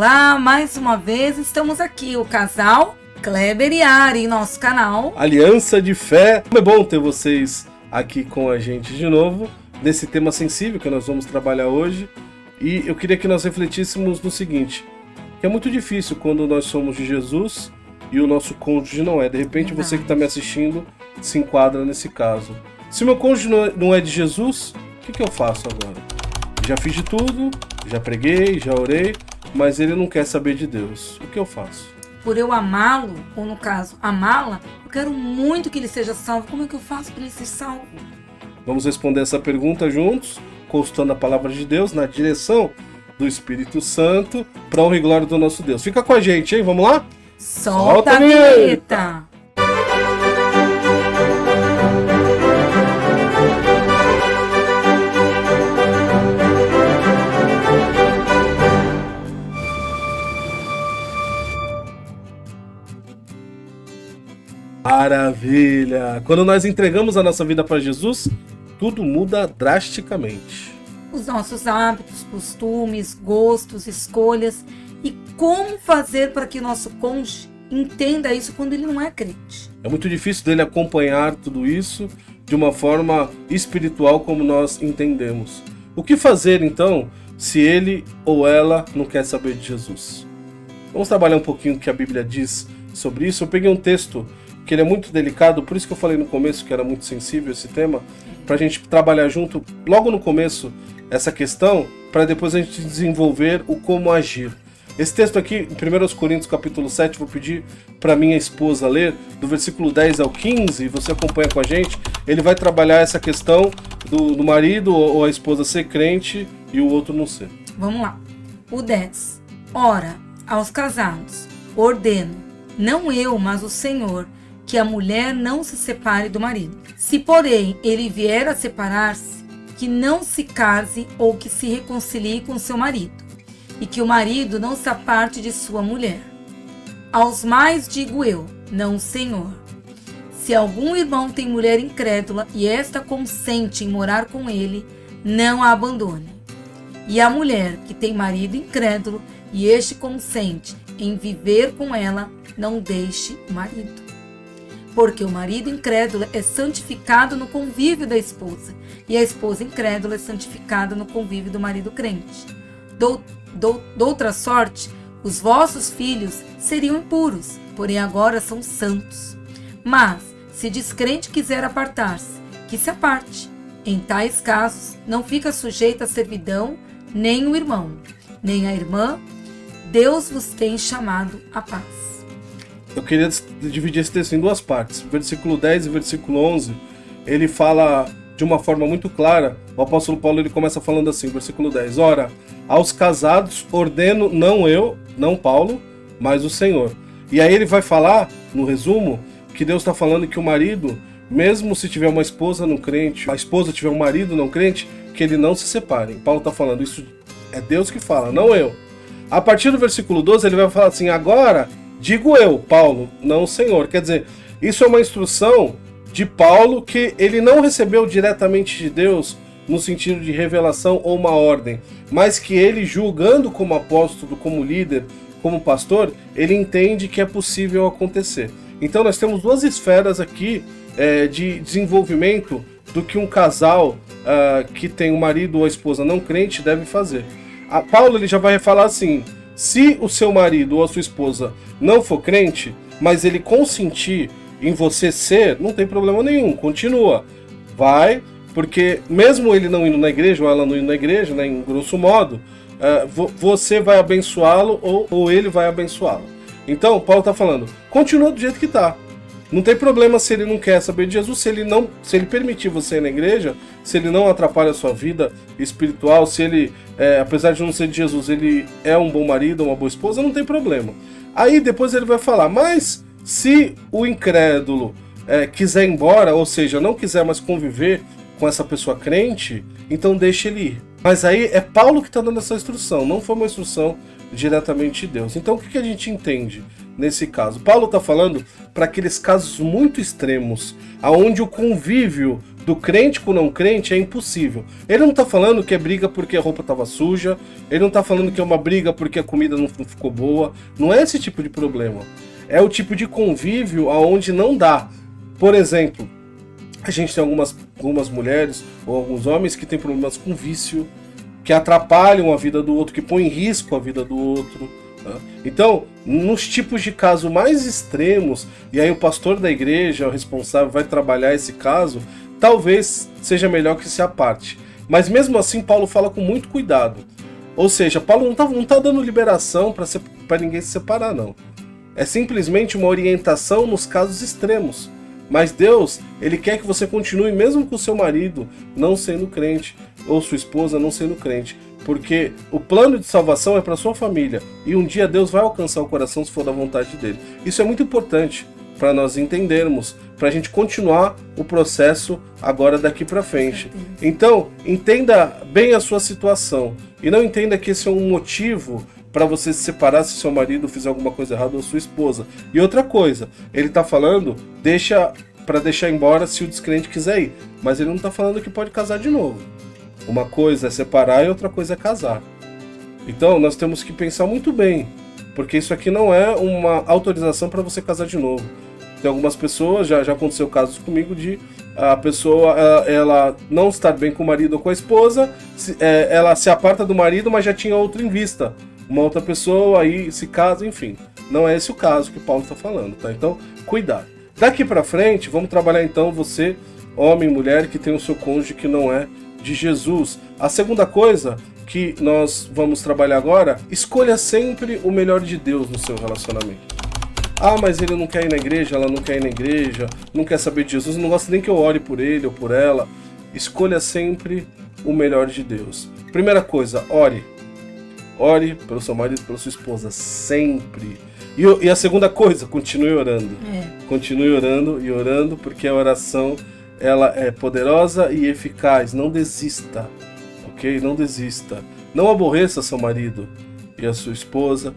Olá, mais uma vez estamos aqui, o casal Kleber e Ari, em nosso canal Aliança de Fé. Como é bom ter vocês aqui com a gente de novo, nesse tema sensível que nós vamos trabalhar hoje. E eu queria que nós refletíssemos no seguinte, que é muito difícil quando nós somos de Jesus e o nosso cônjuge não é. De repente você que está me assistindo se enquadra nesse caso. Se meu cônjuge não é de Jesus, o que eu faço agora? Já fiz de tudo, já preguei, já orei, mas ele não quer saber de Deus. O que eu faço? Por eu amá-lo, ou no caso, amá-la, eu quero muito que ele seja salvo. Como é que eu faço para ele ser salvo? Vamos responder essa pergunta juntos, consultando a palavra de Deus na direção do Espírito Santo, para honra e glória do nosso Deus. Fica com a gente, hein? Vamos lá? Solta a vinheta! Maravilha! Quando nós entregamos a nossa vida para Jesus, tudo muda drasticamente. Os nossos hábitos, costumes, gostos, escolhas e como fazer para que nosso cônjuge entenda isso quando ele não é crente. É muito difícil dele acompanhar tudo isso de uma forma espiritual como nós entendemos. O que fazer então se ele ou ela não quer saber de Jesus? Vamos trabalhar um pouquinho o que a Bíblia diz sobre isso. Eu peguei um texto que ele é muito delicado, por isso que eu falei no começo que era muito sensível esse tema, para a gente trabalhar junto, logo no começo, essa questão, para depois a gente desenvolver o como agir. Esse texto aqui, em 1 Coríntios capítulo 7, vou pedir para minha esposa ler, do versículo 10 ao 15, você acompanha com a gente, ele vai trabalhar essa questão do marido ou a esposa ser crente e o outro não ser. Vamos lá. O 10. Ora, aos casados, ordeno, não eu, mas o Senhor, que a mulher não se separe do marido. Se, porém, ele vier a separar-se, que não se case ou que se reconcilie com seu marido, e que o marido não se aparte de sua mulher. Aos mais digo eu, não o Senhor. Se algum irmão tem mulher incrédula e esta consente em morar com ele, não a abandone. E a mulher que tem marido incrédulo e este consente em viver com ela, não deixe o marido. Porque o marido incrédulo é santificado no convívio da esposa, e a esposa incrédula é santificada no convívio do marido crente. Doutra sorte, os vossos filhos seriam impuros, porém agora são santos. Mas, se descrente quiser apartar-se, que se aparte. Em tais casos, não fica sujeito à servidão nem o irmão, nem a irmã. Deus vos tem chamado à paz. Eu queria dividir esse texto em duas partes. Versículo 10 e versículo 11, ele fala de uma forma muito clara. O apóstolo Paulo ele começa falando assim, versículo 10. Ora, aos casados ordeno não eu, não Paulo, mas o Senhor. E aí ele vai falar, no resumo, que Deus está falando que o marido, mesmo se tiver uma esposa não crente, a esposa tiver um marido não crente, que ele não se separem. Paulo está falando, isso é Deus que fala, não eu. A partir do versículo 12 ele vai falar assim, agora digo eu, Paulo, não o Senhor. Quer dizer, isso é uma instrução de Paulo que ele não recebeu diretamente de Deus no sentido de revelação ou uma ordem, mas que ele, julgando como apóstolo, como líder, como pastor, ele entende que é possível acontecer. Então nós temos duas esferas aqui de desenvolvimento do que um casal que tem um marido ou a esposa não crente deve fazer. Paulo ele já vai falar assim, se o seu marido ou a sua esposa não for crente, mas ele consentir em você ser, não tem problema nenhum, continua. Vai, porque mesmo ele não indo na igreja, ou ela não indo na igreja, né, em grosso modo, você vai abençoá-lo ou ele vai abençoá-lo. Então, Paulo está falando, continua do jeito que está. Não tem problema se ele não quer saber de Jesus, se ele permitir você ir na igreja, se ele não atrapalha a sua vida espiritual, se ele, apesar de não ser de Jesus, ele é um bom marido, uma boa esposa, não tem problema. Aí depois ele vai falar, mas se o incrédulo quiser ir embora, ou seja, não quiser mais conviver com essa pessoa crente, então deixe ele ir. Mas aí é Paulo que está dando essa instrução, não foi uma instrução diretamente de Deus. Então o que a gente entende nesse caso? Paulo está falando para aqueles casos muito extremos, onde o convívio do crente com o não crente é impossível. Ele não tá falando que é briga porque a roupa tava suja, ele não tá falando que é uma briga porque a comida não ficou boa, não é esse tipo de problema. É o tipo de convívio aonde não dá. Por exemplo, a gente tem algumas mulheres ou alguns homens que têm problemas com vício, que atrapalham a vida do outro, que põem em risco a vida do outro. Tá? Então, nos tipos de caso mais extremos, e aí o pastor da igreja, o responsável, vai trabalhar esse caso, talvez seja melhor que se aparte. Mas mesmo assim, Paulo fala com muito cuidado. Ou seja, Paulo não tá dando liberação para ninguém se separar, não. É simplesmente uma orientação nos casos extremos. Mas Deus, Ele quer que você continue mesmo com o seu marido não sendo crente, ou sua esposa não sendo crente. Porque o plano de salvação é para sua família. E um dia Deus vai alcançar o coração se for da vontade dele. Isso é muito importante para nós entendermos, para a gente continuar o processo agora daqui para frente. Então, entenda bem a sua situação. E não entenda que esse é um motivo para você se separar se seu marido fizer alguma coisa errada ou sua esposa. E outra coisa, ele está falando, para deixar embora se o descrente quiser ir. Mas ele não está falando que pode casar de novo. Uma coisa é separar e outra coisa é casar. Então nós temos que pensar muito bem, porque isso aqui não é uma autorização para você casar de novo. Tem algumas pessoas, já aconteceu casos comigo de a pessoa ela não estar bem com o marido ou com a esposa, ela se aparta do marido, mas já tinha outro em vista. Uma outra pessoa, aí se casa, enfim. Não é esse o caso que Paulo está falando, tá? Então, cuidado. Daqui para frente, vamos trabalhar então você, homem e mulher, que tem o seu cônjuge que não é de Jesus. A segunda coisa que nós vamos trabalhar agora, escolha sempre o melhor de Deus no seu relacionamento. Ah, mas ele não quer ir na igreja, ela não quer ir na igreja, não quer saber de Jesus, não gosta nem que eu ore por ele ou por ela. Escolha sempre o melhor de Deus. Primeira coisa, ore. Ore pelo seu marido, pela sua esposa, sempre. E a segunda coisa, continue orando. Continue orando e orando, porque a oração ela é poderosa e eficaz. Não desista, ok? Não desista. Não aborreça seu marido e a sua esposa.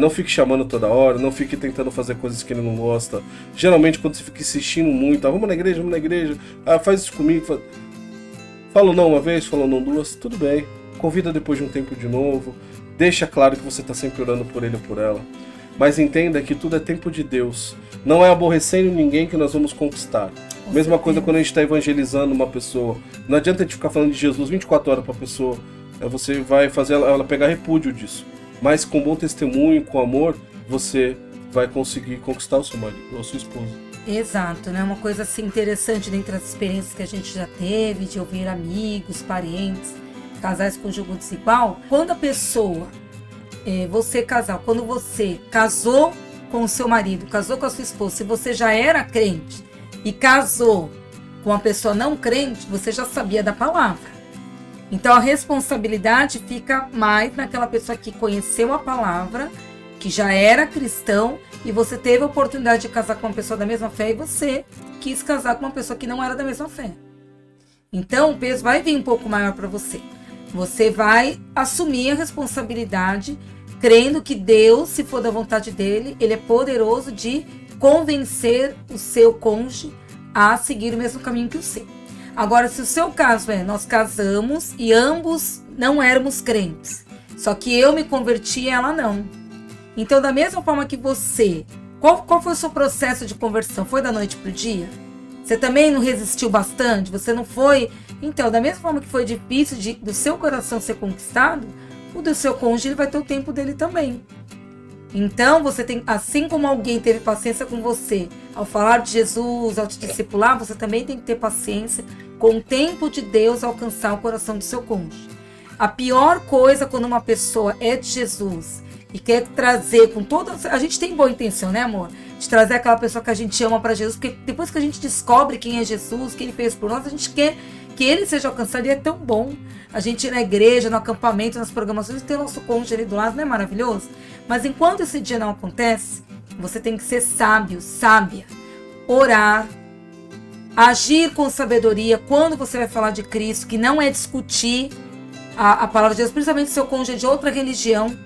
Não fique chamando toda hora, não fique tentando fazer coisas que ele não gosta. Geralmente quando você fica insistindo muito, vamos na igreja, faz isso comigo. Falou não uma vez, falou não duas, tudo bem. Convida depois de um tempo de novo. Deixa claro que você está sempre orando por ele ou por ela. Mas entenda que tudo é tempo de Deus. Não é aborrecendo ninguém que nós vamos conquistar. Mesma coisa quando a gente está evangelizando uma pessoa. Não adianta a gente ficar falando de Jesus 24 horas para a pessoa. Você vai fazer ela pegar repúdio disso. Mas com bom testemunho, com amor, você vai conseguir conquistar o seu marido ou a sua esposa. Exato, né? Uma coisa assim interessante dentre as experiências que a gente já teve, de ouvir amigos, parentes, casais com julgo desigual. Quando a pessoa, você casal, quando você casou com o seu marido, casou com a sua esposa, se você já era crente e casou com uma pessoa não crente, você já sabia da palavra. Então a responsabilidade fica mais naquela pessoa que conheceu a palavra, que já era cristão, e você teve a oportunidade de casar com uma pessoa da mesma fé e você quis casar com uma pessoa que não era da mesma fé. Então o peso vai vir um pouco maior para você. Você vai assumir a responsabilidade, crendo que Deus, se for da vontade dele, ele é poderoso de convencer o seu cônjuge a seguir o mesmo caminho que o seu. Agora, se o seu caso nós casamos e ambos não éramos crentes, só que eu me converti e ela não. Então, da mesma forma que você, qual foi o seu processo de conversão? Foi da noite pro dia? Você também não resistiu bastante? Você não foi? Então, da mesma forma que foi difícil do seu coração ser conquistado, o do seu cônjuge vai ter o tempo dele também. Então, você tem, assim como alguém teve paciência com você ao falar de Jesus, ao te discipular, você também tem que ter paciência com o tempo de Deus alcançar o coração do seu cônjuge. A pior coisa quando uma pessoa é de Jesus e quer trazer com toda... A gente tem boa intenção, né, amor? De trazer aquela pessoa que a gente ama para Jesus, porque depois que a gente descobre quem é Jesus, o que ele fez por nós, a gente quer que ele seja alcançado e é tão bom. A gente ir na igreja, no acampamento, nas programações, ter o nosso cônjuge ali do lado, não é maravilhoso? Mas enquanto esse dia não acontece, você tem que ser sábio, sábia, orar, agir com sabedoria quando você vai falar de Cristo, que não é discutir a palavra de Deus, principalmente se seu cônjuge é de outra religião,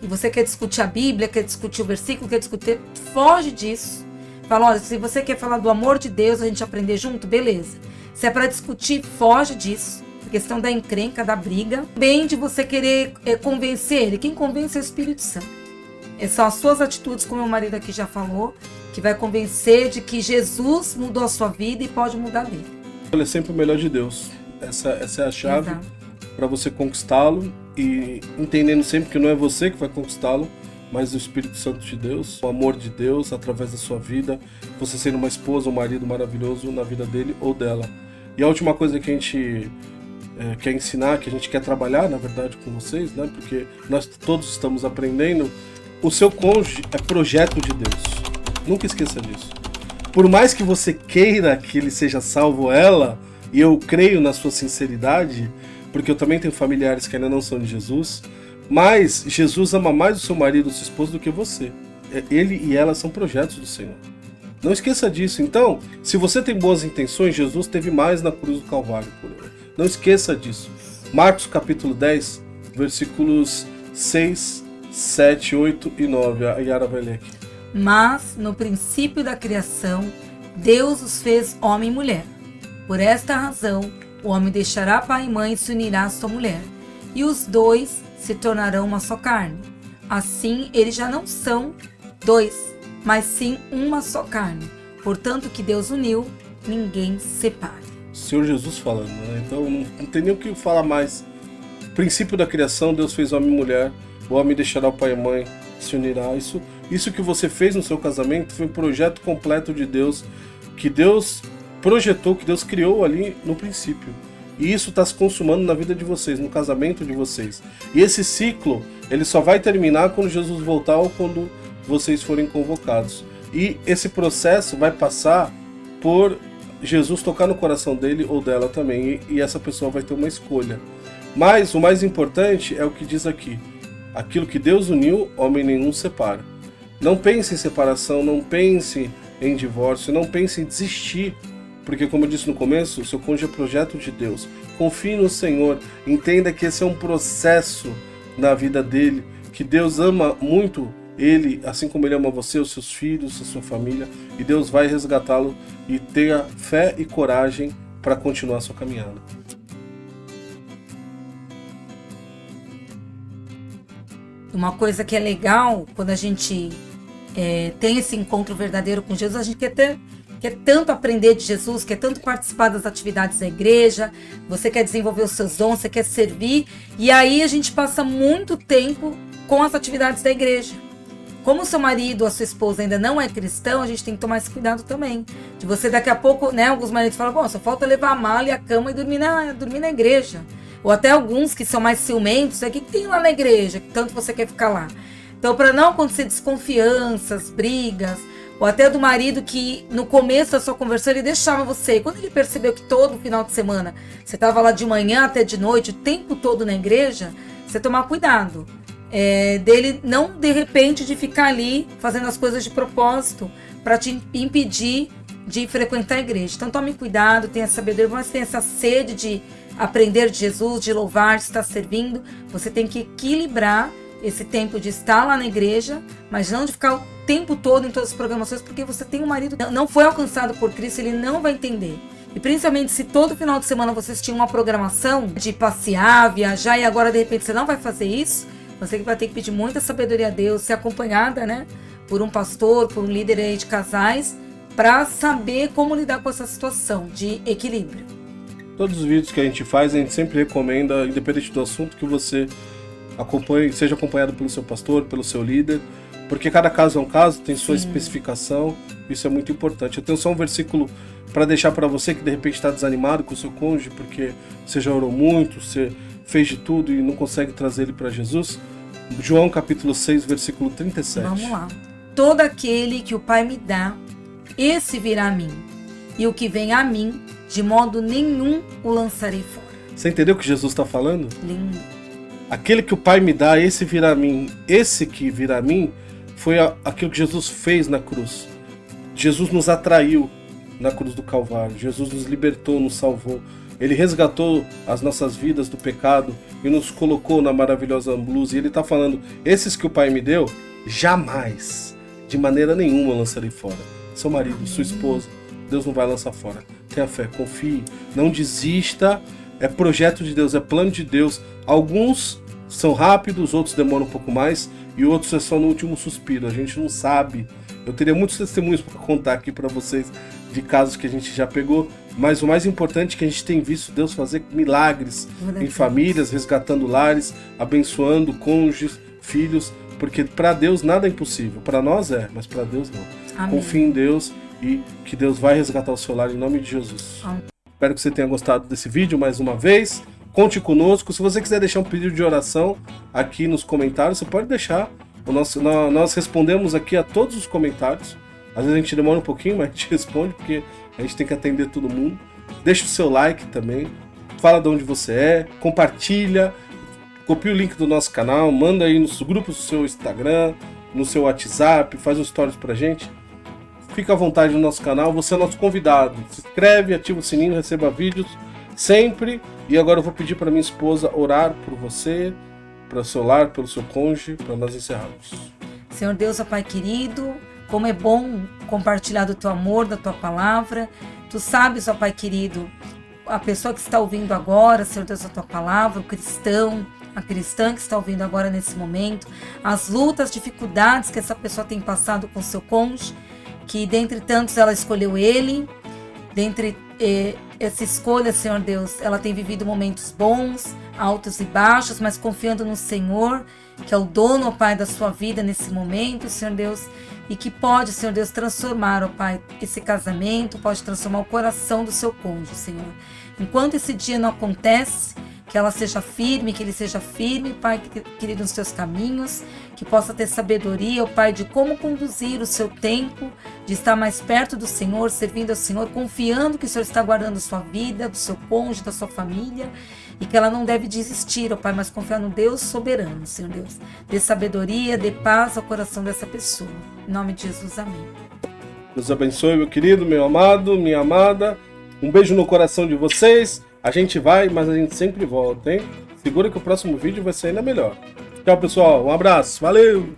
e você quer discutir a Bíblia, quer discutir o versículo, quer discutir, foge disso. fala, olha, se você quer falar do amor de Deus, a gente aprender junto, beleza. Se é para discutir, foge disso. A questão da encrenca, da briga. Bem de você querer convencer ele. Quem convence é o Espírito Santo. São as suas atitudes, como meu marido aqui já falou, que vai convencer de que Jesus mudou a sua vida e pode mudar dele. Ele é sempre o melhor de Deus. Essa é a chave para você conquistá-lo, e entendendo sempre que não é você que vai conquistá-lo, mas o Espírito Santo de Deus, o amor de Deus através da sua vida, você sendo uma esposa, um marido maravilhoso na vida dele ou dela. E a última coisa que a gente quer ensinar, que a gente quer trabalhar, na verdade, com vocês, né? Porque nós todos estamos aprendendo, o seu cônjuge é projeto de Deus. Nunca esqueça disso. Por mais que você queira que ele seja salvo ou ela, e eu creio na sua sinceridade, porque eu também tenho familiares que ainda não são de Jesus, mas Jesus ama mais o seu marido ou sua esposa do que você. Ele e ela são projetos do Senhor. Não esqueça disso. Então, se você tem boas intenções, Jesus teve mais na cruz do Calvário por ele. Não esqueça disso. Marcos capítulo 10, versículos 6, 7, 8 e 9. A Yara vai ler aqui. Mas, no princípio da criação, Deus os fez homem e mulher. Por esta razão, o homem deixará pai e mãe e se unirá à sua mulher, e os dois se tornarão uma só carne. Assim, eles já não são dois, mas sim uma só carne. Portanto, o que Deus uniu, ninguém separe. Senhor Jesus falando, né? Então não tem nem o que falar mais. Princípio da criação, Deus fez homem e mulher. O homem deixará o pai e mãe, se unirá. Isso que você fez no seu casamento foi um projeto completo de Deus, que Deus projetou, que Deus criou ali no princípio. E isso está se consumando na vida de vocês, no casamento de vocês. E esse ciclo, ele só vai terminar quando Jesus voltar ou quando vocês forem convocados. E esse processo vai passar por Jesus tocar no coração dele ou dela também. E essa pessoa vai ter uma escolha. Mas o mais importante é o que diz aqui. Aquilo que Deus uniu, homem nenhum separa. Não pense em separação, não pense em divórcio, não pense em desistir. Porque, como eu disse no começo, o seu cônjuge é projeto de Deus. Confie no Senhor, entenda que esse é um processo na vida dele, que Deus ama muito ele, assim como ele ama você, os seus filhos, a sua família, e Deus vai resgatá-lo, e tenha fé e coragem para continuar a sua caminhada. Uma coisa que é legal, quando a gente tem esse encontro verdadeiro com Jesus, a gente quer tanto aprender de Jesus, quer tanto participar das atividades da igreja, você quer desenvolver os seus dons, você quer servir, e aí a gente passa muito tempo com as atividades da igreja. Como o seu marido ou a sua esposa ainda não é cristão, a gente tem que tomar esse cuidado também. De você daqui a pouco, né, alguns maridos falam, bom, só falta levar a mala e a cama e dormir na igreja. Ou até alguns que são mais ciumentos, o que tem lá na igreja, que tanto você quer ficar lá. Então, para não acontecer desconfianças, brigas, ou até do marido que no começo da sua conversão ele deixava você. E quando ele percebeu que todo final de semana você estava lá de manhã até de noite, o tempo todo na igreja, você tomar cuidado. Dele não, de repente, de ficar ali fazendo as coisas de propósito para te impedir de frequentar a igreja. Então tome cuidado, tenha sabedoria, mas tenha essa sede de aprender de Jesus, de louvar, de estar servindo. Você tem que equilibrar esse tempo de estar lá na igreja, mas não de ficar o tempo todo em todas as programações, porque você tem um marido que não foi alcançado por Cristo, ele não vai entender. E principalmente se todo final de semana vocês tinham uma programação de passear, viajar, e agora de repente você não vai fazer isso, você vai ter que pedir muita sabedoria a Deus, ser acompanhada, né, por um pastor, por um líder aí de casais, para saber como lidar com essa situação de equilíbrio. Todos os vídeos que a gente faz, a gente sempre recomenda, independente do assunto, que você acompanhe, seja acompanhado pelo seu pastor, pelo seu líder, porque cada caso é um caso, tem sua especificação, isso é muito importante. Eu tenho só um versículo para deixar para você que de repente está desanimado com o seu cônjuge, porque você já orou muito, você fez de tudo e não consegue trazer ele para Jesus. João capítulo 6, versículo 37. Vamos lá. Todo aquele que o Pai me dá, esse virá a mim, e o que vem a mim, de modo nenhum o lançarei fora. Você entendeu o que Jesus está falando? Lindo. Aquele que o Pai me dá, esse virá a mim. Esse que virá a mim foi aquilo que Jesus fez na cruz. Jesus nos atraiu na cruz do Calvário. Jesus nos libertou, nos salvou. Ele resgatou as nossas vidas do pecado e nos colocou na maravilhosa luz. E ele está falando, esses que o Pai me deu, jamais, de maneira nenhuma lançarei fora. seu marido, sua esposa. Deus não vai lançar fora. Tenha fé, confie, não desista. É projeto de Deus, é plano de Deus. Alguns são rápidos, outros demoram um pouco mais e outros é só no último suspiro. A gente não sabe. Eu teria muitos testemunhos para contar aqui para vocês de casos que a gente já pegou, mas o mais importante é que a gente tem visto Deus fazer milagres em famílias, resgatando lares, abençoando cônjuges, filhos, porque para Deus nada é impossível. Para nós é, mas para Deus não. Amém. Confie em Deus e que Deus vai resgatar o seu lar em nome de Jesus. Amém. Espero que você tenha gostado desse vídeo mais uma vez. Conte conosco. Se você quiser deixar um pedido de oração aqui nos comentários, você pode deixar. Nós respondemos aqui a todos os comentários. Às vezes a gente demora um pouquinho, mas a gente responde, porque a gente tem que atender todo mundo. Deixa o seu like também. Fala de onde você é. Compartilha. Copia o link do nosso canal. Manda aí nos grupos do seu Instagram, no seu WhatsApp. Faz um stories pra gente. Fica à vontade no nosso canal. Você é nosso convidado. Se inscreve, ativa o sininho, receba vídeos sempre. E agora eu vou pedir para minha esposa orar por você, para o seu lar, pelo seu cônjuge, para nós encerrarmos. Senhor Deus, ó Pai querido, como é bom compartilhar do teu amor, da tua palavra. Tu sabes, ó Pai querido, a pessoa que está ouvindo agora, Senhor Deus, a tua palavra, o cristão, a cristã que está ouvindo agora nesse momento, as lutas, dificuldades que essa pessoa tem passado com seu cônjuge, que dentre tantos ela escolheu ele, dentre essa escolha, Senhor Deus, ela tem vivido momentos bons, altos e baixos, mas confiando no Senhor, que é o dono, ó Pai, da sua vida nesse momento, Senhor Deus, e que pode, Senhor Deus, transformar, ó Pai, esse casamento, pode transformar o coração do seu cônjuge, Senhor. Enquanto esse dia não acontece, que ela seja firme, que ele seja firme, Pai querido, nos seus caminhos, que possa ter sabedoria, ó Pai, de como conduzir o seu tempo, de estar mais perto do Senhor, servindo ao Senhor, confiando que o Senhor está guardando sua vida, do seu cônjuge, da sua família, e que ela não deve desistir, ó Pai, mas confiar no Deus soberano, Senhor Deus. Dê sabedoria, dê paz ao coração dessa pessoa. Em nome de Jesus, amém. Deus abençoe, meu querido, meu amado, minha amada. Um beijo no coração de vocês. A gente vai, mas a gente sempre volta, hein? Segura que o próximo vídeo vai ser ainda melhor. Tchau, pessoal. Um abraço. Valeu!